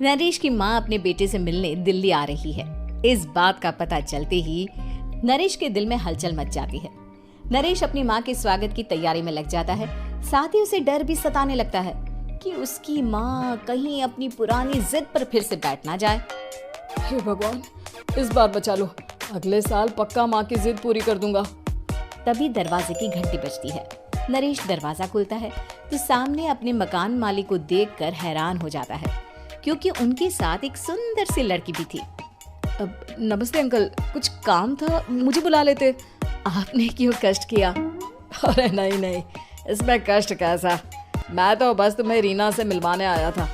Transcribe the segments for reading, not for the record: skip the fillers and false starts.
नरेश की माँ अपने बेटे से मिलने दिल्ली आ रही है। इस बात का पता चलते ही नरेश के दिल में हलचल मच जाती है। नरेश अपनी माँ के स्वागत की तैयारी में लग जाता है। साथ ही उसे डर भी सताने लगता है कि उसकी माँ कहीं अपनी पुरानी जिद पर फिर से बैठ ना जाए। हे भगवान, इस बार बचा लो, अगले साल पक्का माँ की जिद पूरी कर दूंगा। तभी दरवाजे की घंटी बजती है। नरेश दरवाजा खोलता है तो सामने अपने मकान मालिक को देखकर हैरान हो जाता है, क्योंकि उनके साथ एक सुंदर सी लड़की भी थी। नमस्ते अंकल, कुछ काम था, मुझे बुला लेते। आपने क्यों कष्ट किया? अरे नहीं, इसमें कष्ट कैसा, मैं तो बस तुम्हें रीना से मिलवाने आया था।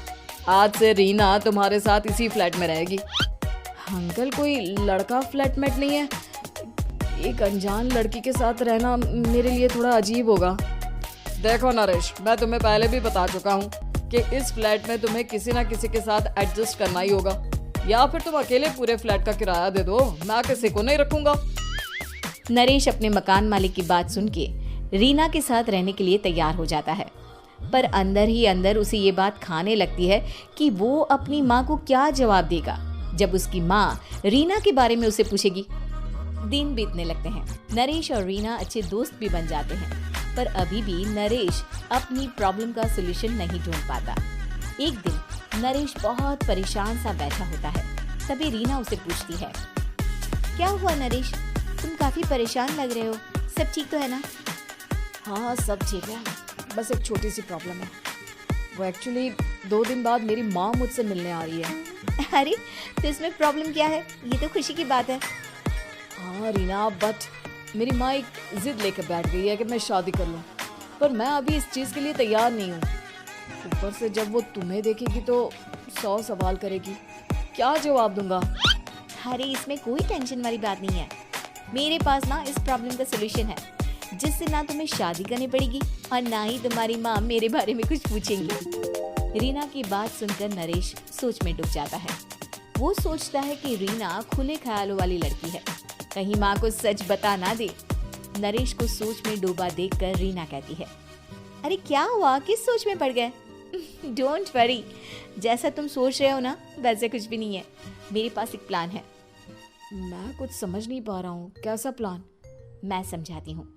आज से रीना तुम्हारे साथ इसी फ्लैट में रहेगी। अंकल, कोई लड़का फ्लैटमेट नहीं है? एक अनजान लड़की के साथ रहना मेरे लिए थोड़ा अजीब होगा। देखो नरेश, मैं तुम्हें पहले भी बता चुका हूँ कि इस फ्लैट में तुम्हें किसी ना किसी के साथ एडजस्ट करना ही होगा, या फिर तुम अकेले पूरे फ्लैट का किराया दे दो, मैं किसी को नहीं रखूंगा। नरेश अपने मकान मालिक की बात सुन के रीना के साथ रहने के लिए तैयार हो जाता है, पर अंदर ही अंदर उसे ये बात खाने लगती है कि वो अपनी माँ को क्या जवाब देगा जब उसकी माँ रीना के बारे में उसे पूछेगी। दिन बीतने लगते हैं। नरेश और रीना अच्छे दोस्त भी बन जाते हैं, पर अभी भी नरेश अपनी प्रॉब्लम का सलूशन नहीं ढूंढ पाता। एक दिन नरेश बहुत परेशान सा बैठा होता है। तभी रीना उसे पूछती है, क्या हुआ नरेश, तुम काफी परेशान लग रहे हो, सब ठीक तो है ना? हाँ, सब ठीक है, बस एक छोटी सी प्रॉब्लम है। वो एक्चुअली 2 दिन बाद मेरी माँ मुझसे मिलने आ रही है। अरे, तो इसमें प्रॉब्लम क्या है? ये तो खुशी की बात है। हाँ रीना, बट मेरी माँ एक जिद लेकर बैठ गई है कि मैं शादी कर लूँ, पर मैं अभी इस चीज़ के लिए तैयार नहीं हूँ। ऊपर से जब वो तुम्हें देखेगी तो 100 सवाल करेगी, क्या जवाब दूंगा? अरे, इसमें कोई टेंशन वाली बात नहीं है। मेरे पास ना इस प्रॉब्लम का सलूशन है, जिससे ना तुम्हें शादी करनी पड़ेगी और ना ही तुम्हारी माँ मेरे बारे में कुछ पूछेंगी। रीना की बात सुनकर नरेश सोच में डूब जाता है। वो सोचता है कि रीना खुले ख्यालों वाली लड़की है, कहीं माँ को सच बता ना दे। नरेश को सोच में डूबा देखकर रीना कहती है, अरे क्या हुआ, किस सोच में पड़ गए? डोंट वरी, जैसा तुम सोच रहे हो ना वैसे कुछ भी नहीं है। मेरे पास एक प्लान है। मैं कुछ समझ नहीं पा रहा हूँ, कैसा प्लान? मैं समझाती हूँ।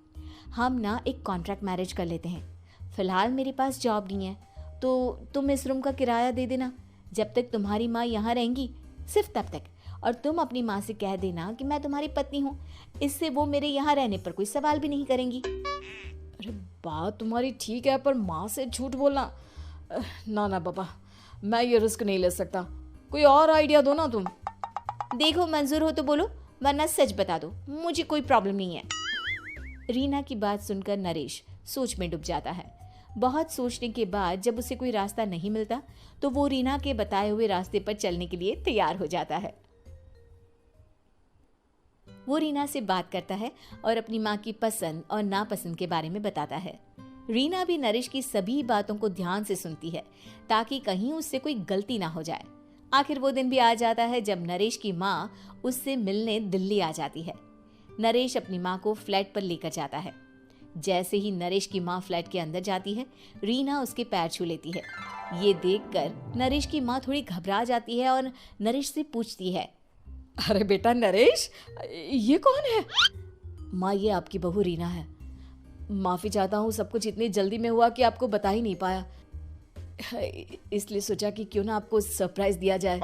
हम ना एक कॉन्ट्रैक्ट मैरिज कर लेते हैं। फिलहाल मेरे पास जॉब नहीं है, तो तुम इस रूम का किराया दे देना जब तक तुम्हारी माँ यहाँ रहेंगी, सिर्फ तब तक। और तुम अपनी माँ से कह देना कि मैं तुम्हारी पत्नी हूँ, इससे वो मेरे यहाँ रहने पर कोई सवाल भी नहीं करेंगी। अरे बात तुम्हारी ठीक है, पर माँ से झूठ बोलना, ना बाबा, मैं ये रिस्क नहीं ले सकता। कोई और आइडिया दो ना तुम। देखो, मंजूर हो तो बोलो, वरना सच बता दो, मुझे कोई प्रॉब्लम नहीं है। रीना की बात सुनकर नरेश सोच में डूब जाता है। बहुत सोचने के बाद जब उसे कोई रास्ता नहीं मिलता तो वो रीना के बताए हुए रास्ते पर चलने के लिए तैयार हो जाता है। वो रीना से बात करता है और अपनी माँ की पसंद और नापसंद के बारे में बताता है। रीना भी नरेश की सभी बातों को ध्यान से सुनती है, ताकि कहीं उससे कोई गलती ना हो जाए। आखिर वो दिन भी आ जाता है जब नरेश की माँ उससे मिलने दिल्ली आ जाती है। नरेश अपनी माँ को फ्लैट पर लेकर जाता है। जैसे ही नरेश की माँ फ्लैट के अंदर जाती है, रीना उसके पैर छू लेती है। ये देखकर नरेश की माँ थोड़ी घबरा जाती है और नरेश से पूछती है, अरे बेटा नरेश, ये कौन है? माँ, ये आपकी बहू रीना है। माफ़ी चाहता हूँ, सब कुछ इतनी जल्दी में हुआ कि आपको बता ही नहीं पाया, इसलिए सोचा कि क्यों ना आपको सरप्राइज दिया जाए।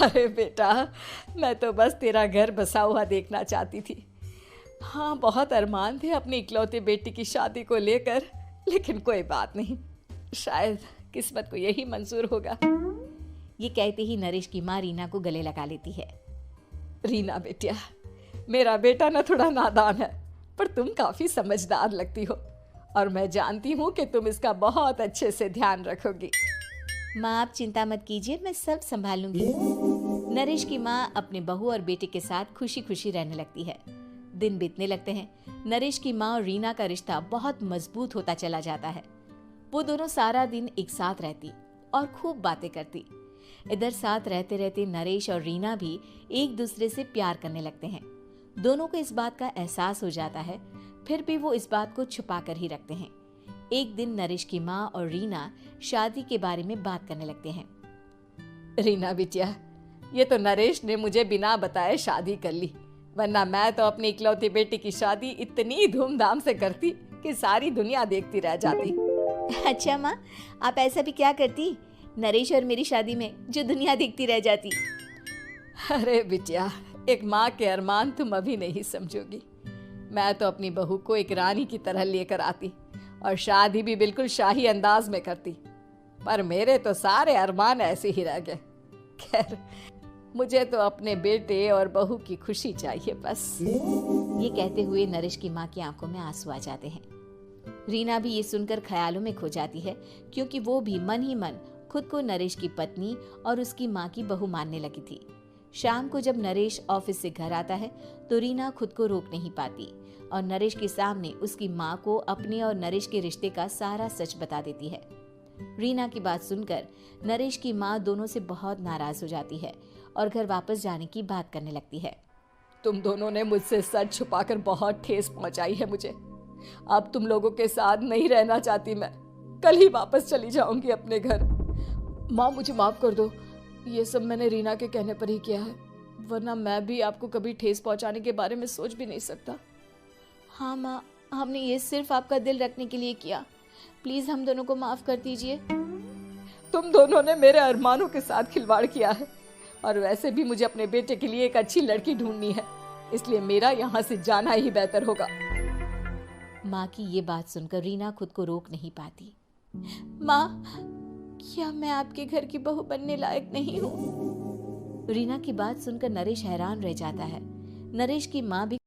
अरे बेटा, मैं तो बस तेरा घर बसा हुआ देखना चाहती थी। हाँ, बहुत अरमान थे अपनी इकलौते बेटी की शादी को लेकर, लेकिन कोई बात नहीं, शायद किस्मत को यही मंजूर होगा। ये कहते ही नरेश की माँ रीना को गले लगा लेती है। रीना बेटिया, मेरा बेटा ना थोड़ा नादान है, पर तुम काफ़ी समझदार लगती हो, और मैं जानती हूँ कि तुम इसका बहुत अच्छे से ध्यान रखोगी। माँ, आप चिंता मत कीजिए, मैं सब संभाल लूंगी। नरेश की माँ अपने बहू और बेटे के साथ खुशी खुशी रहने लगती है। दिन बीतने लगते हैं। नरेश की माँ और रीना का रिश्ता बहुत मजबूत होता चला जाता है। वो दोनों सारा दिन एक साथ रहती और खूब बातें करती। इधर साथ रहते रहते नरेश और रीना भी एक दूसरे से प्यार करने लगते हैं। दोनों को इस बात का एहसास हो जाता है, फिर भी वो इस बात को छुपा कर ही रखते हैं। एक दिन नरेश की माँ और रीना शादी के बारे में बात करने लगते हैं। रीना बिटिया, ये तो नरेश ने मुझे बिना बताए शादी कर ली, वरना मैं तो अपनी इकलौती बेटी की शादी इतनी धूमधाम से करती कि सारी दुनिया देखती रह जाती। अच्छा माँ, आप ऐसा भी क्या करती नरेश और मेरी शादी में जो दुनिया देखती रह जाती? अरे बिटिया, एक माँ के अरमान तुम अभी नहीं समझोगी। मैं तो अपनी बहू को एक रानी की तरह लेकर आती और शादी भी बिल्कुल शाही अंदाज में करती, पर मेरे तो सारे अरमान ऐसे ही रह गए। खैर, मुझे तो अपने बेटे और बहू की खुशी चाहिए बस। ये कहते हुए नरेश की माँ की आंखों में आंसू आ जाते हैं। रीना भी ये सुनकर ख्यालों में खो जाती है, क्योंकि वो भी मन ही मन खुद को नरेश की पत्नी और उसकी माँ की बहू मानने लगी थी। शाम को जब नरेश ऑफिस से घर आता है तो रीना खुद को रोक नहीं पाती और नरेश के सामने उसकी माँ को अपने और नरेश के रिश्ते का सारा सच बता देती है। रीना की बात सुनकर नरेश की माँ दोनों से बहुत नाराज हो जाती है और घर वापस जाने की बात करने लगती है। तुम दोनों ने मुझसे सच छुपाकर बहुत ठेस पहुंचाई है मुझे। अब तुम लोगों के साथ नहीं रहना चाहती मैं, कल ही वापस चली जाऊंगी अपने घर। माँ, मुझे माफ कर दो, ये सब मैंने रीना के कहने पर ही किया है, वरना मैं भी आपको कभी ठेस पहुंचाने के बारे में सोच भी नहीं सकता। हाँ माँ, हमने ये सिर्फ आपका दिल रखने के लिए किया, प्लीज हम दोनों को माफ कर दीजिए। तुम दोनों ने मेरे अरमानों के साथ खिलवाड़ किया है, और वैसे भी मुझे अपने बेटे के लिए एक अच्छी लड़की ढूंढनी है, इसलिए मेरा यहाँ से जाना ही बेहतर होगा। माँ की ये बात सुनकर रीना खुद को रोक नहीं पाती। माँ, क्या मैं आपके घर की बहू बनने लायक नहीं हूँ? रीना की बात सुनकर नरेश हैरान रह जाता है। नरेश की माँ भी